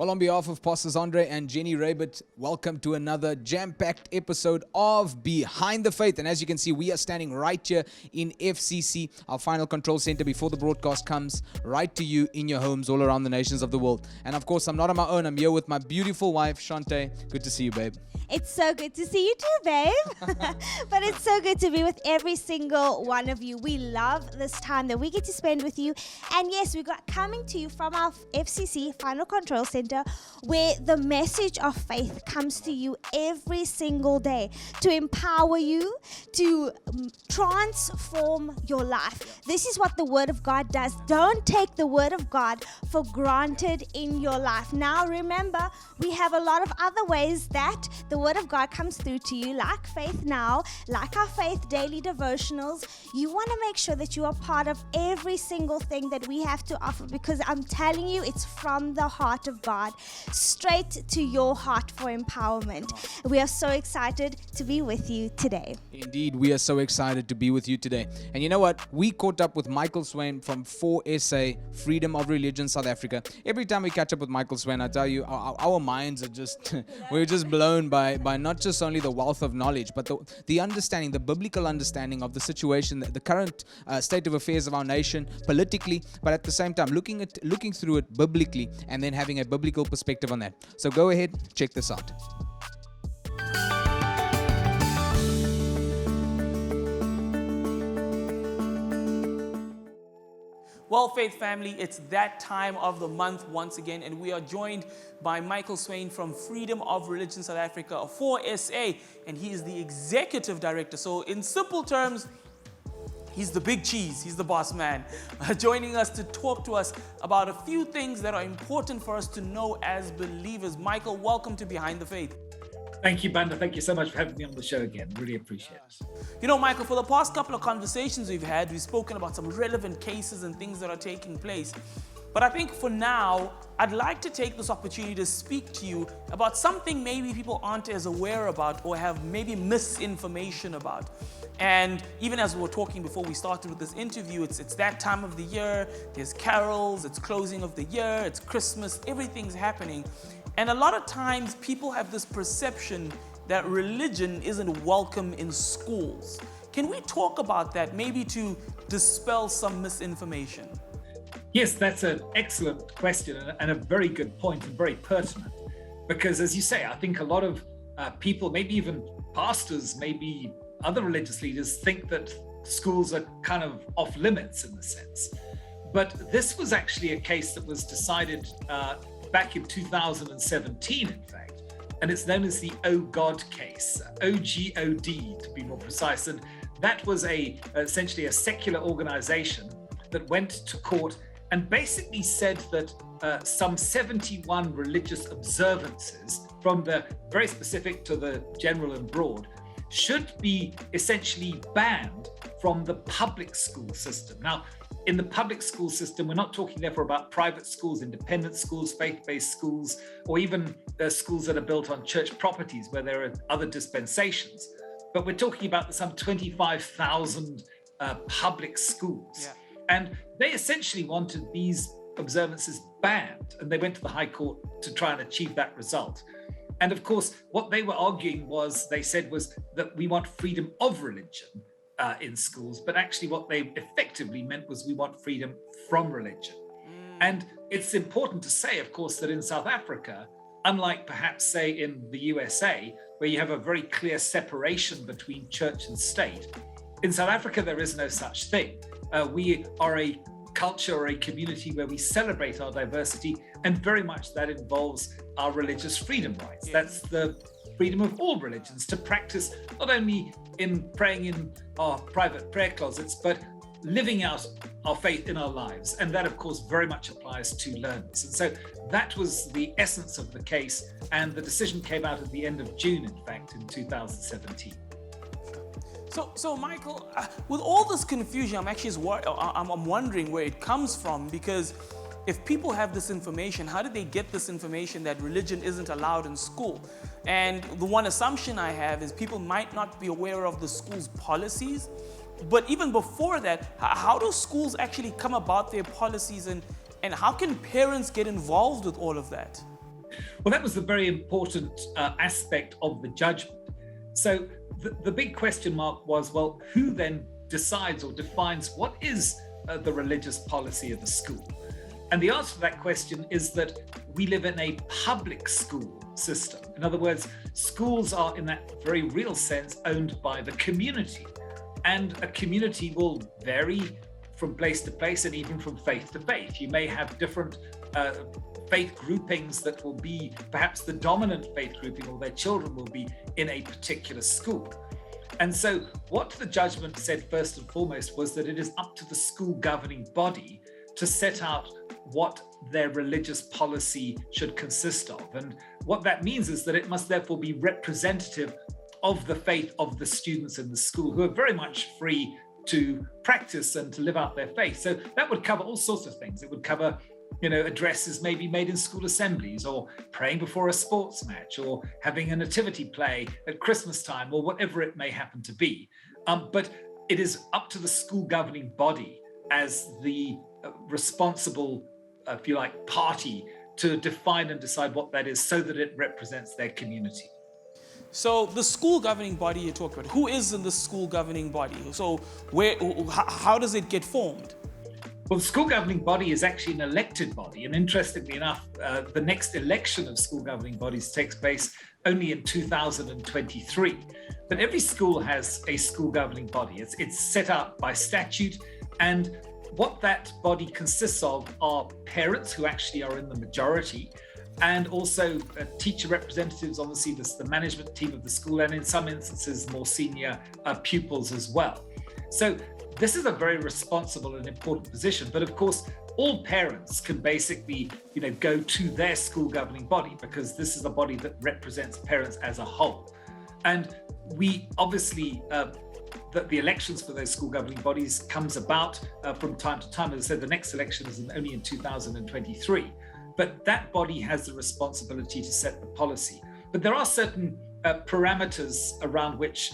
Well, on behalf of Pastors Andre and Jenny Raybert, welcome to another jam-packed episode of Behind the Faith. And as you can see, we are standing right here in FCC, our final control center, before the broadcast comes right to you in your homes all around the nations of the world. And of course, I'm not on my own. I'm here with my beautiful wife, Shante. Good to see you, babe. It's so good to see you too, babe. But it's so good to be with every single one of you. We love this time that we get to spend with you. And yes, we got coming to you from our FCC Final Control Center, where the message of faith comes to you every single day to empower you, to transform your life. This is what the Word of God does. Don't take the Word of God for granted in your life. Now, remember, we have a lot of other ways that the Word of God comes through to you, like Faith Now, like our Faith Daily Devotionals. You want to make sure that you are part of every single thing that we have to offer, because I'm telling you, it's from the heart of God, straight to your heart for empowerment. We are so excited to be with you today. Indeed, we are so excited to be with you today. And you know what? We caught up with Michael Swain from 4SA, Freedom of Religion, South Africa. Every time we catch up with Michael Swain, I tell you, our minds are just, we're just blown by not just only the wealth of knowledge, but the understanding, the biblical understanding of the situation, the current state of affairs of our nation politically, but at the same time looking through it biblically and then having a biblical perspective on that. So go ahead, check this out. Well, Faith family, it's that time of the month once again, and we are joined by Michael Swain from Freedom of Religion South Africa, 4SA, and he is the executive director. So in simple terms, he's the big cheese, he's the boss man, joining us to talk to us about a few things that are important for us to know as believers. Michael, welcome to Behind the Faith. Thank you, Banda. Thank you so much for having me on the show again. Really appreciate it. You know, Michael, for the past couple of conversations we've had, we've spoken about some relevant cases and things that are taking place. But I think for now, I'd like to take this opportunity to speak to you about something maybe people aren't as aware about or have maybe misinformation about. And even as we were talking before we started with this interview, it's that time of the year, there's carols, it's closing of the year, it's Christmas, everything's happening. And a lot of times people have this perception that religion isn't welcome in schools. Can we talk about that, maybe to dispel some misinformation? Yes, that's an excellent question and a very good point and very pertinent. Because as you say, I think a lot of people, maybe even pastors, maybe other religious leaders, think that schools are kind of off limits in a sense. But this was actually a case that was decided back in 2017, in fact, and it's known as the Oh God case, OGOD to be more precise. And that was essentially a secular organization that went to court and basically said that some 71 religious observances, from the very specific to the general and broad, should be essentially banned from the public school system. Now, in the public school system, we're not talking therefore about private schools, independent schools, faith-based schools, or even schools that are built on church properties where there are other dispensations. But we're talking about some 25,000 public schools. Yeah. And they essentially wanted these observances banned, and they went to the High Court to try and achieve that result. And of course, what they were arguing was, they said, was that we want freedom of religion in schools, but actually what they effectively meant was we want freedom from religion. And it's important to say, of course, that in South Africa, unlike perhaps say in the USA, where you have a very clear separation between church and state, in South Africa, there is no such thing. We are a culture or a community where we celebrate our diversity, and very much that involves our religious freedom rights. Yes. That's the freedom of all religions to practice, not only in praying in our private prayer closets, but living out our faith in our lives. And that, of course, very much applies to learners. And so that was the essence of the case. And the decision came out at the end of June, in fact, in 2017. So Michael, with all this confusion, I'm wondering where it comes from, because if people have this information, how did they get this information that religion isn't allowed in school? And the one assumption I have is people might not be aware of the school's policies. But even before that, how do schools actually come about their policies, and how can parents get involved with all of that? Well, that was the very important aspect of the judgment. So the big question mark was, well, who then decides or defines what is the religious policy of a school? And the answer to that question is that we live in a public school system. In other words, schools are, in that very real sense, owned by the community. And a community will vary from place to place and even from faith to faith. You may have different faith groupings that will be perhaps the dominant faith grouping, or their children will be in a particular school. And so what the judgment said first and foremost was that it is up to the school governing body to set out what their religious policy should consist of. And what that means is that it must therefore be representative of the faith of the students in the school, who are very much free to practice and to live out their faith. So that would cover all sorts of things. It would cover, addresses maybe made in school assemblies, or praying before a sports match, or having a nativity play at Christmas time, or whatever it may happen to be. But it is up to the school governing body as the responsible, if you like, party to define and decide what that is, so that it represents their community. So the school governing body you talk about, who is in the school governing body? So how does it get formed? Well, the school governing body is actually an elected body. And interestingly enough, the next election of school governing bodies takes place only in 2023. But every school has a school governing body. It's set up by statute. And what that body consists of are parents, who actually are in the majority, and also teacher representatives, obviously the management team of the school, and in some instances more senior pupils as well. So this is a very responsible and important position. But of course, all parents can basically go to their school governing body, because this is a body that represents parents as a whole. And we obviously that the elections for those school governing bodies comes about from time to time. As I said, the next election is only in 2023. But that body has the responsibility to set the policy. But there are certain parameters around which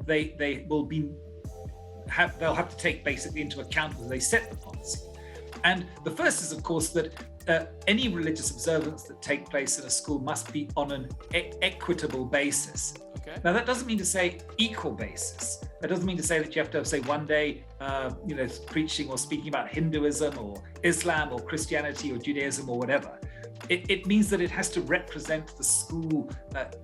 they will they'll have to take basically into account as they set the policy. And the first is, of course, that any religious observance that take place in a school must be on an equitable basis. Okay. Now, that doesn't mean to say equal basis. That doesn't mean to say that you have to have, say, one day, preaching or speaking about Hinduism or Islam or Christianity or Judaism or whatever. It means that it has to represent the school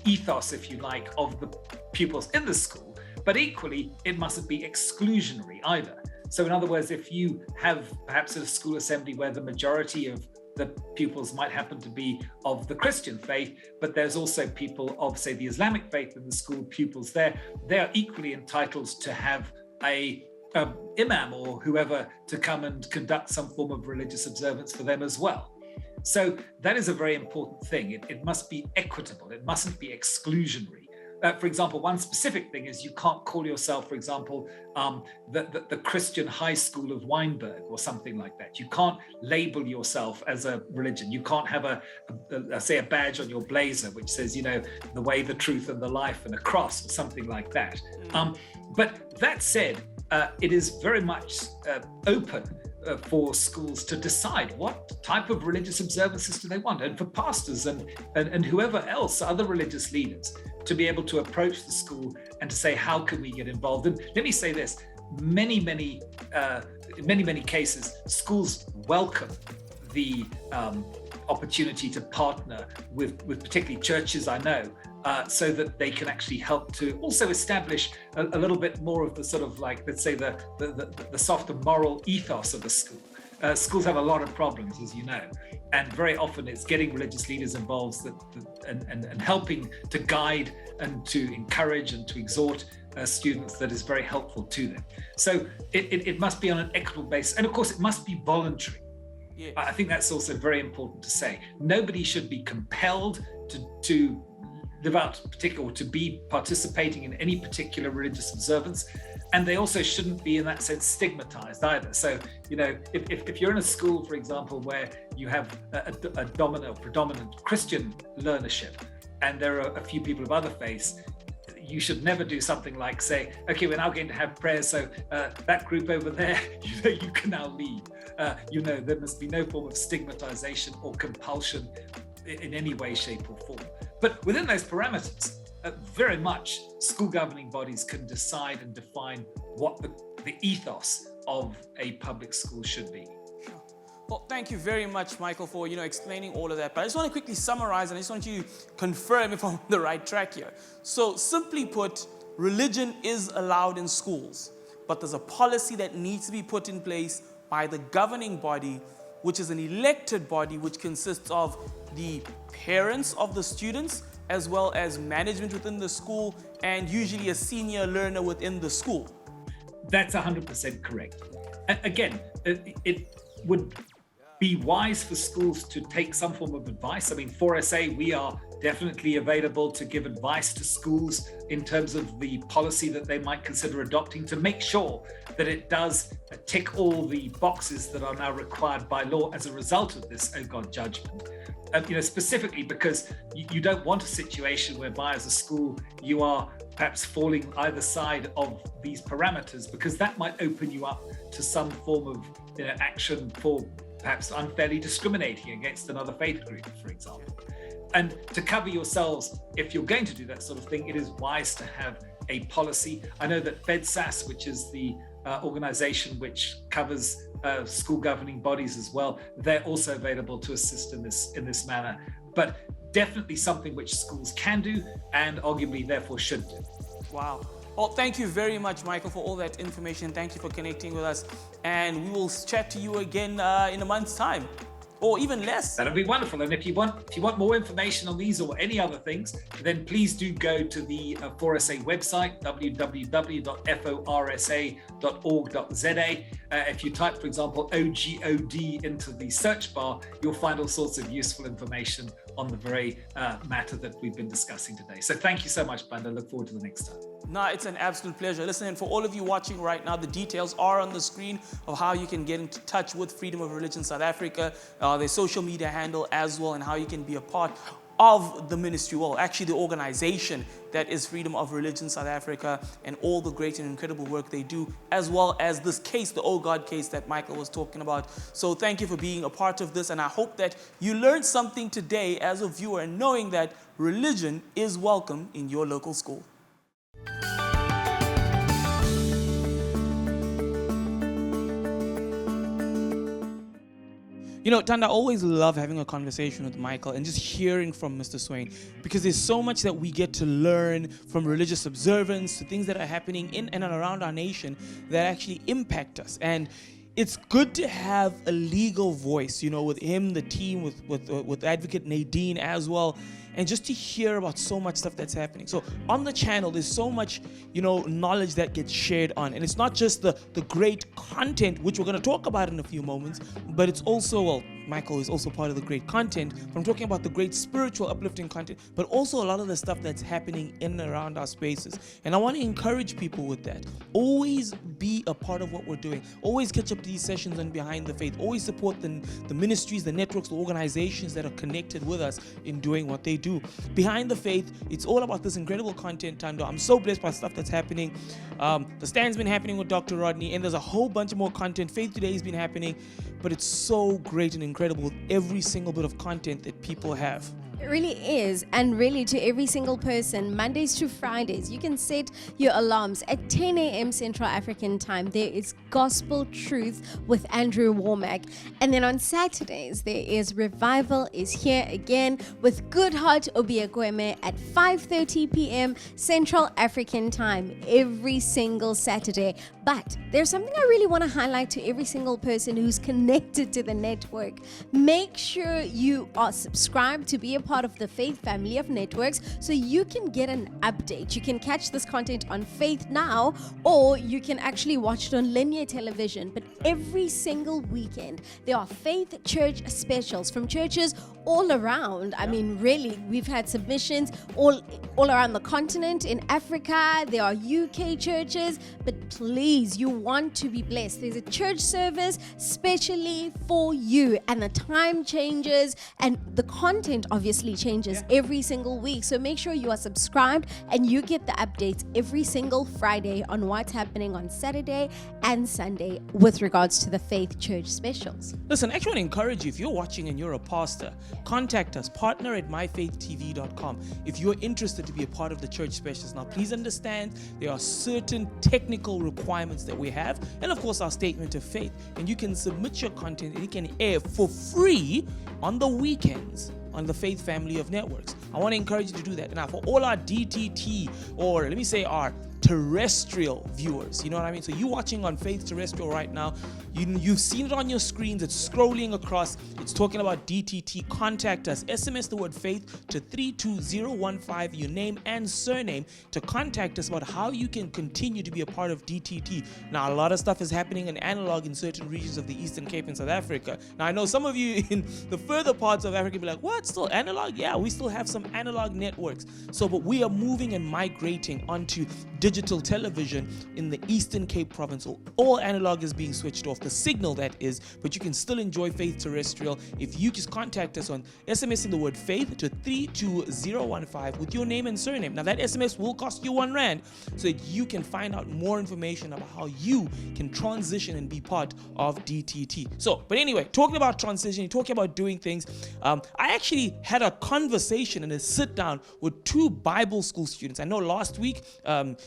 ethos, if you like, of the pupils in the school. But equally, it mustn't be exclusionary either. So in other words, if you have perhaps a school assembly where the majority of the pupils might happen to be of the Christian faith, but there's also people of, say, the Islamic faith in the school pupils there, they are equally entitled to have a imam or whoever to come and conduct some form of religious observance for them as well. So that is a very important thing. It must be equitable. It mustn't be exclusionary. For example, one specific thing is you can't call yourself, for example, the Christian High School of Weinberg or something like that. You can't label yourself as a religion. You can't have a badge on your blazer which says, the way, the truth, and the life, and a cross or something like that. But that said, it is very much open for schools to decide what type of religious observances do they want, and for pastors and whoever else, other religious leaders, to be able to approach the school and to say, how can we get involved? And let me say this, many cases, schools welcome the opportunity to partner with particularly churches, I know, so that they can actually help to also establish a little bit more of the sort of, like, let's say, the softer moral ethos of the school. Schools have a lot of problems, as you know, and very often it's getting religious leaders involved and helping to guide and to encourage and to exhort students that is very helpful to them. So it must be on an equitable basis, and of course it must be voluntary. Yes. I think that's also very important to say. Nobody should be compelled to live out particular, or to be participating in any particular religious observance. And they also shouldn't be, in that sense, stigmatized either. So, if you're in a school, for example, where you have a dominant or predominant Christian learnership, and there are a few people of other faiths, you should never do something like say, okay, we're now going to have prayers, so that group over there, you can now leave. There must be no form of stigmatization or compulsion in any way, shape, or form. But within those parameters, very much school governing bodies can decide and define what the ethos of a public school should be. Well, thank you very much, Michael, for explaining all of that. But I just want to quickly summarize, and I just want you to confirm if I'm on the right track here. So, simply put, religion is allowed in schools, but there's a policy that needs to be put in place by the governing body, which is an elected body, which consists of the parents of the students, as well as management within the school, and usually a senior learner within the school. That's 100% correct. And again, it would be wise for schools to take some form of advice. I mean, 4SA, we are definitely available to give advice to schools in terms of the policy that they might consider adopting to make sure that it does tick all the boxes that are now required by law as a result of this, oh God, judgment. Specifically because you don't want a situation whereby as a school you are perhaps falling either side of these parameters, because that might open you up to some form of action for perhaps unfairly discriminating against another faith group, for example. And to cover yourselves, if you're going to do that sort of thing, it is wise to have a policy. I know that FedSAS, which is the organization which covers school governing bodies as well, they're also available to assist in this manner. But definitely something which schools can do and arguably therefore should do. Wow. Well, thank you very much, Michael, for all that information. Thank you for connecting with us. And we will chat to you again in a month's time, or even less. That'd be wonderful. And if you want more information on these or any other things, then please do go to the 4SA website, www.forsa.org.za. If you type, for example, OGOD into the search bar, you'll find all sorts of useful information on the very matter that we've been discussing today. So thank you so much, Banda. Look forward to the next time. No, it's an absolute pleasure. Listen, and for all of you watching right now, the details are on the screen of how you can get in touch with Freedom of Religion South Africa, their social media handle as well, and how you can be a part of the ministry, well, actually the organization that is Freedom of Religion South Africa, and all the great and incredible work they do, as well as this case, the Oh God case that Michael was talking about. So thank you for being a part of this, and I hope that you learned something today as a viewer, and knowing that religion is welcome in your local school. Tanda, I always love having a conversation with Michael and just hearing from Mr. Swain, because there's so much that we get to learn from religious observance to things that are happening in and around our nation that actually impact us. And it's good to have a legal voice, with him, the team, with Advocate Nadine as well, and just to hear about so much stuff that's happening. So on the channel, there's so much, knowledge that gets shared on. And it's not just the great content, which we're going to talk about in a few moments, but it's also, Michael is also part of the great content. But I'm talking about the great spiritual uplifting content, but also a lot of the stuff that's happening in and around our spaces. And I want to encourage people with that. Always be a part of what we're doing. Always catch up to these sessions on Behind the Faith. Always support the ministries, the networks, the organizations that are connected with us in doing what they do. Behind the Faith, it's all about this incredible content, Tando. I'm so blessed by stuff that's happening. The stand's been happening with Dr. Rodney, and there's a whole bunch of more content. Faith Today has been happening, but it's so great and incredible with every single bit of content that people have. It really is. And really, to every single person, Mondays to Fridays, you can set your alarms at 10 a.m. Central African time. There is Gospel Truth with Andrew Womack. And then on Saturdays, there is Revival is Here Again with Good Heart Obiakweme at 5:30 p.m. Central African time every single Saturday. But there's something I really want to highlight to every single person who's connected to the network. Make sure you are subscribed to be a part of the Faith family of networks so you can get an update. You can catch this content on Faith Now, or you can actually watch it on linear television. But every single weekend, there are Faith Church specials from churches all around. I mean, really, we've had submissions all around the continent. In Africa, there are UK churches, but please, you want to be blessed. There's a church service specially for you, and the time changes, and the content obviously obviously changes every single week. So make sure you are subscribed and you get the updates every single Friday on what's happening on Saturday and Sunday with regards to the Faith Church specials. Listen, I actually want to encourage you, if you're watching and you're a pastor, contact us, partner@myfaithtv.com, if you're interested to be a part of the church specials. Now, please understand there are certain technical requirements that we have, and of course, our statement of faith. And you can submit your content and it can air for free on the weekends on the Faith family of networks. I want to encourage you to do that. Now, for all our DTT, or let me say our terrestrial viewers, you know what I mean? So you watching on Faith Terrestrial right now, you've seen it on your screens, it's scrolling across, it's talking about DTT. Contact us, SMS the word faith to 32015, your name and surname, to contact us about how you can continue to be a part of DTT. Now, a lot of stuff is happening in analog in certain regions of the Eastern Cape in South Africa. Now, I know some of you in the further parts of Africa be like, what, still analog? Yeah, we still have some analog networks. So, but we are moving and migrating onto digital television in the Eastern Cape province. So all analog is being switched off, the signal that is, but you can still enjoy Faith Terrestrial if you just contact us on SMSing the word faith to 32015 with your name and surname. Now that SMS will cost you R1 so that you can find out more information about how you can transition and be part of DTT. So, but anyway, talking about transition, talking about doing things, I actually had a conversation and a sit down with two Bible school students. I know last week,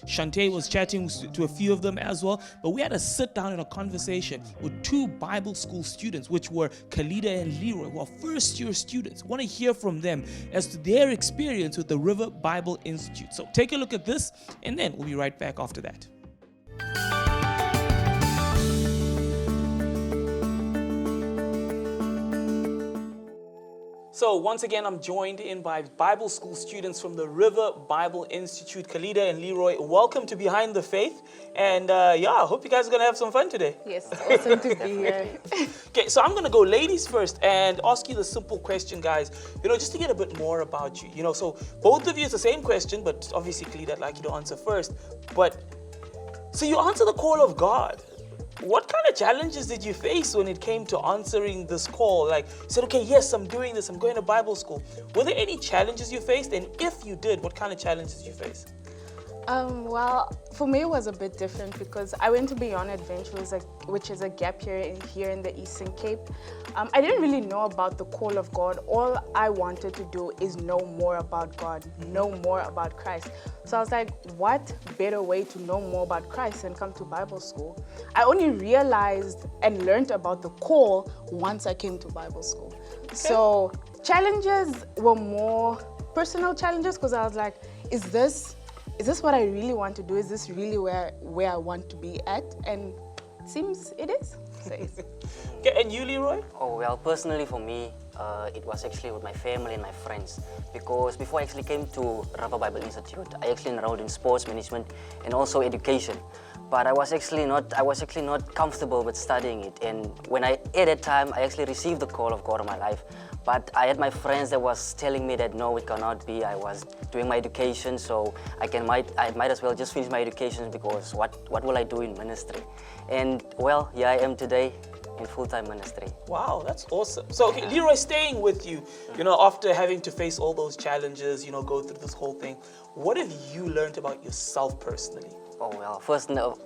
Shante was chatting to a few of them as well, but we had a sit down and a conversation with two Bible school students, which were Khalida and Leroy, who are first year students. I want to hear from them as to their experience with the River Bible Institute. So take a look at this, and then we'll be right back after that. So once again, I'm joined in by Bible school students from the River Bible Institute, Khalida and Leroy. Welcome to Behind the Faith. And I hope you guys are going to have some fun today. Yes, awesome to be here. Okay, so I'm going to go ladies first and ask you the simple question, guys, just to get a bit more about you. So both of you, it's the same question, but obviously, Khalida, I'd like you to answer first. So you answer the call of God. What kind of challenges did you face when it came to answering this call? Like, you said, okay, yes, I'm doing this, I'm going to Bible school. Were there any challenges you faced? And if you did, what kind of challenges did you face? Well, for me, it was a bit different because I went to Beyond Adventures, which is a gap year here in the Eastern Cape. I didn't really know about the call of God. All I wanted to do is know more about God, know more about Christ. So I was like, what better way to know more about Christ than come to Bible school? I only realized and learned about the call once I came to Bible school. Okay. So challenges were more personal challenges because I was like, is this what I really want to do? Is this really where I want to be at? And it seems it is. Okay, and you, Leroy? Oh, well, personally for me, it was actually with my family and my friends. Because before I actually came to River Bible Institute, I actually enrolled in sports management and also education. But I was actually not comfortable with studying it. And at that time, I actually received the call of God in my life. But I had my friends that was telling me that no, it cannot be. I was doing my education, so I might as well just finish my education because what will I do in ministry? And well, here I am today in full-time ministry. Wow, that's awesome. So, okay, Leroy, staying with you, after having to face all those challenges, go through this whole thing, what have you learned about yourself personally? Oh, well,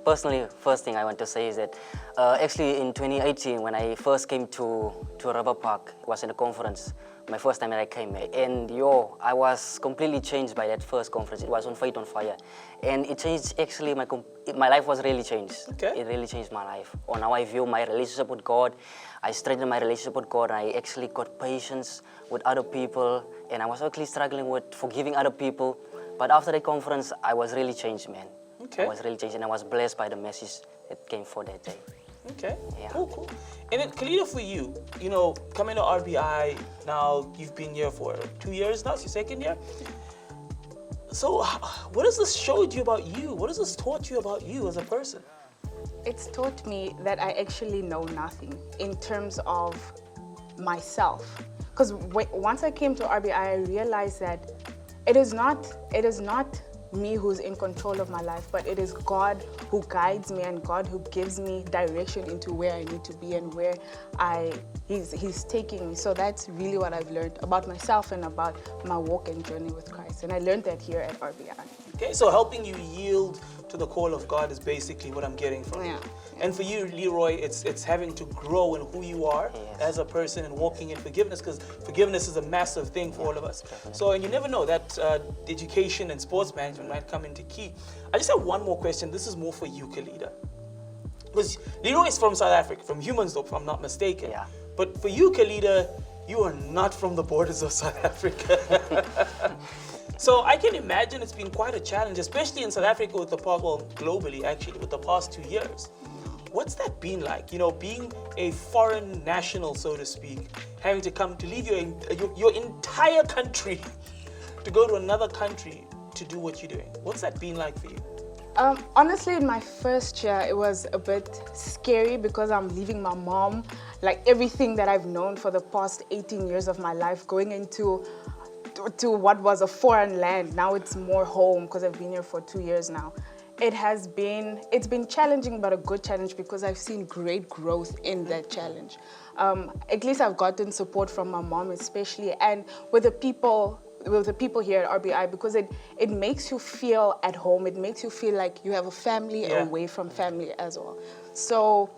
personally, first thing I want to say is that actually in 2018, when I first came to River Park, it was in a conference, my first time that I came here. And I was completely changed by that first conference. It was on Faith on Fire. And it changed, actually, my life was really changed. Okay. It really changed my life. On how I view my relationship with God. I strengthened my relationship with God. I actually got patience with other people. And I was actually struggling with forgiving other people. But after that conference, I was really changed, man. Okay. I was really changed and I was blessed by the message that came for that day. Okay, yeah. Cool. And then, Khalida, for you, coming to RBI, now you've been here for 2 years now, it's your second year. So what has this showed you about you? What has this taught you about you as a person? It's taught me that I actually know nothing in terms of myself. Because once I came to RBI, I realized that it is not me who's in control of my life, but it is God who guides me and God who gives me direction into where I need to be and where He's taking me. So that's really what I've learned about myself and about my walk and journey with Christ. And I learned that here at RBI. Okay, so helping you yield to the call of God is basically what I'm getting from you. And for you, Leroy, it's having to grow in who you are as a person and walking in forgiveness, because forgiveness is a massive thing for all of us. So, and you never know, that education and sports management might come into key. I just have one more question. This is more for you, Khalida. Because Leroy is from South Africa, from Humansdorp, if I'm not mistaken. Yeah. But for you, Khalida, you are not from the borders of South Africa. So I can imagine it's been quite a challenge, especially in South Africa with the past, well, globally actually, with the past 2 years. What's that been like? You know, being a foreign national, so to speak, having to come to leave your entire country to go to another country to do what you're doing. What's that been like for you? Honestly, in my first year, it was a bit scary because I'm leaving my mom, like everything that I've known for the past 18 years of my life, going into to what was a foreign land. Now it's more home because I've been here for 2 years now. It's been challenging, but a good challenge because I've seen great growth in that challenge. At least I've gotten support from my mom especially, and with the people here at RBI, because it makes you feel at home. It makes you feel like you have a family away from family as well. So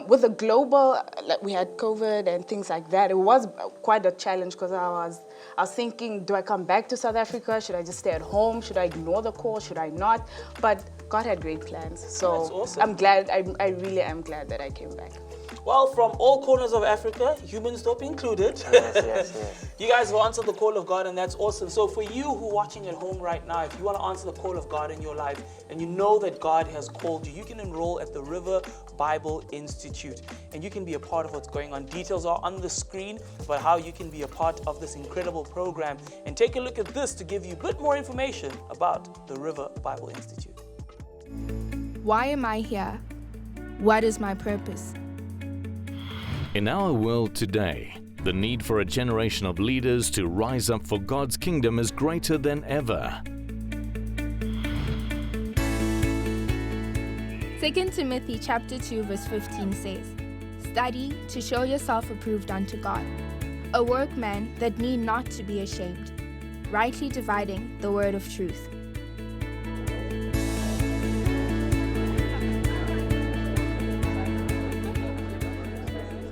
with the global, like we had COVID and things like that, it was quite a challenge because I was thinking, do I come back to South Africa? Should I just stay at home? Should I ignore the call? Should I not? But God had great plans. So that's awesome. I'm glad, I really am glad that I came back. Well, from all corners of Africa, Humansdorp included, Yes. you guys have answered the call of God, and that's awesome. So for you who are watching at home right now, if you want to answer the call of God in your life and you know that God has called you, you can enroll at the River Bible Institute and you can be a part of what's going on. Details are on the screen about how you can be a part of this incredible program, and take a look at this to give you a bit more information about the River Bible Institute. Why am I here? What is my purpose? In our world today, the need for a generation of leaders to rise up for God's kingdom is greater than ever. 2 Timothy chapter 2 verse 15 says, "Study to show yourself approved unto God, a workman that need not to be ashamed, rightly dividing the word of truth."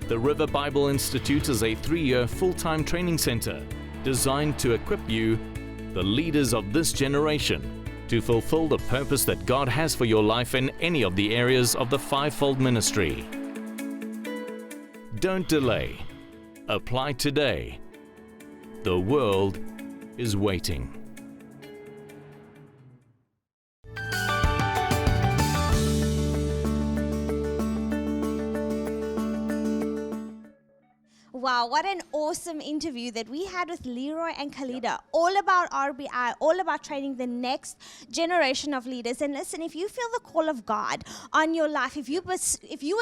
The River Bible Institute is a 3-year full-time training center designed to equip you, the leaders of this generation, to fulfill the purpose that God has for your life in any of the areas of the fivefold ministry. Don't delay. Apply today. The world is waiting. Wow, what an awesome interview that we had with Leroy and Khalida, all about RBI, all about training the next generation of leaders. And listen, if you feel the call of God on your life, if you were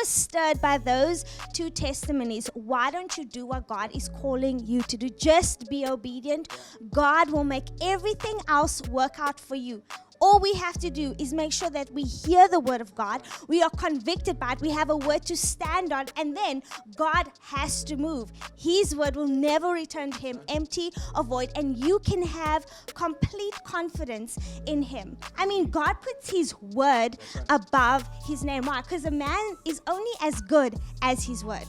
stirred by those two testimonies, why don't you do what God is calling you to do? Just be obedient. God will make everything else work out for you. All we have to do is make sure that we hear the word of God, we are convicted by it, we have a word to stand on, and then God has to move. His word will never return to him empty or void, and you can have complete confidence in him. I mean, God puts his word above his name. Why? Because a man is only as good as his word.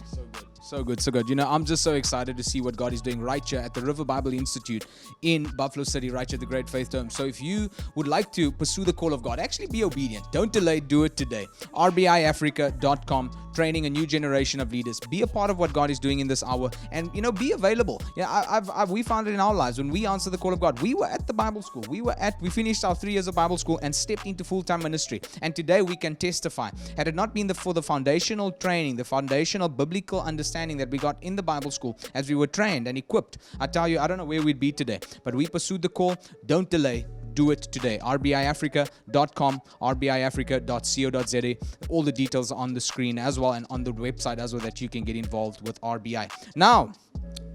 So good, so good. You know, I'm just so excited to see what God is doing right here at the River Bible Institute in Buffalo City, right here at the Great Faith Dome. So if you would like to pursue the call of God, actually be obedient. Don't delay, do it today. RBIAfrica.com, training a new generation of leaders. Be a part of what God is doing in this hour, and, you know, be available. Yeah, we found it in our lives when we answered the call of God. We were at the Bible school. We finished our 3 years of Bible school and stepped into full-time ministry. And today we can testify. Had it not been for the foundational training, the foundational biblical understanding that we got in the Bible school as we were trained and equipped, I tell you, I don't know where we'd be today. But we pursued the call. Don't delay. Do it today. RBIAfrica.com, RBIAfrica.co.za. All the details are on the screen as well, and on the website as well, that you can get involved with RBI. Now,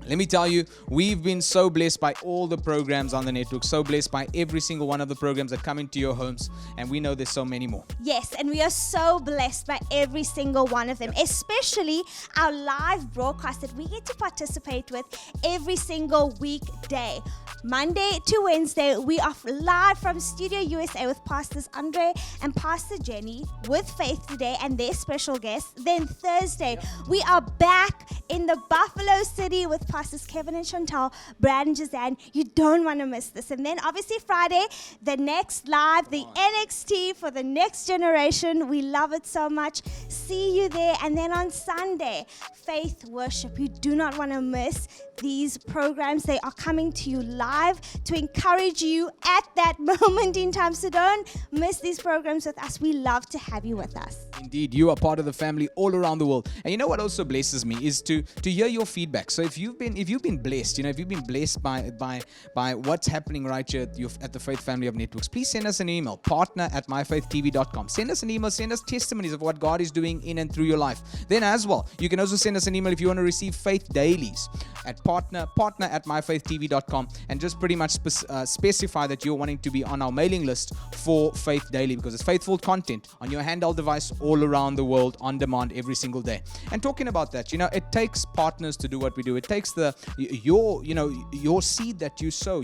Let me tell you, we've been so blessed by all the programs on the network, so blessed by every single one of the programs that come into your homes, and we know there's so many more. Yes, and we are so blessed by every single one of them, especially our live broadcast that we get to participate with every single weekday. Monday to Wednesday, we are live from Studio USA with Pastors Andre and Pastor Jenny with Faith today and their special guests. Then Thursday, we are back in the Buffalo City with Pastors Kevin and Chantal, Brad and Jazan. You don't want to miss this. And then obviously Friday, the next live, the NXT for the next generation. We love it so much. See you there. And then on Sunday, Faith Worship. You do not want to miss these programs. They are coming to you live to encourage you at that moment in time. So don't miss these programs with us. We love to have you with us. Indeed, you are part of the family all around the world. And you know what also blesses me is to hear your feedback. So if you've been blessed, if you've been blessed by what's happening right here at the Faith Family of Networks, please send us an email, partner@myfaithtv.com. Send us an email, send us testimonies of what God is doing in and through your life. Then as well, you can also send us an email if you want to receive faith dailies at partner@myfaithtv.com, and just pretty much specify that you're wanting to be on our mailing list for Faith Daily, because it's faithful content on your handheld device all around the world on demand every single day. And talking about that, it takes partners to do what we do. It takes your seed that you sow,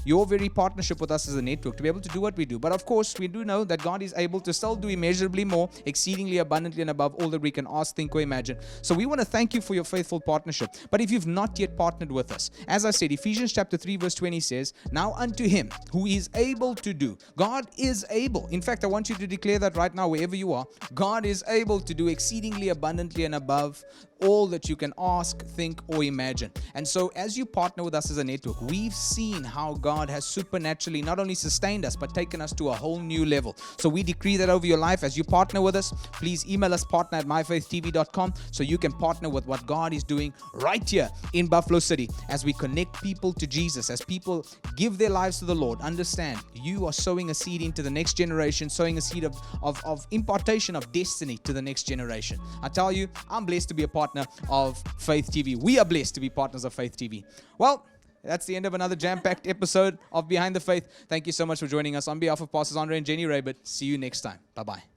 your very partnership with us as a network to be able to do what we do. But of course, we do know that God is able to still do immeasurably more, exceedingly abundantly and above all that we can ask, think, or imagine. So we want to thank you for your faithful partnership. But if you've not yet partnered with us, as I said, Ephesians chapter 3 verse 20 says, "Now unto him who is able to do." God is able. In fact, I want you to declare that right now, wherever you are. God is able to do exceedingly abundantly and above all that you can ask, think, or imagine. And so as you partner with us as a network, we've seen how God has supernaturally not only sustained us, but taken us to a whole new level. So we decree that over your life as you partner with us. Please email us, partner@myfaithtv.com, so you can partner with what God is doing right here in Buffalo City as we connect people to Jesus, as people give their lives to the Lord. Understand, you are sowing a seed into the next generation, sowing a seed of impartation of destiny to the next generation. I tell you, I'm blessed to be a partner of Faith TV. We are blessed to be partners of Faith TV. Well, that's the end of another jam-packed episode of Behind the Faith. Thank you so much for joining us. On behalf of Pastors Andre and Jenny Raybert, see you next time. Bye-bye.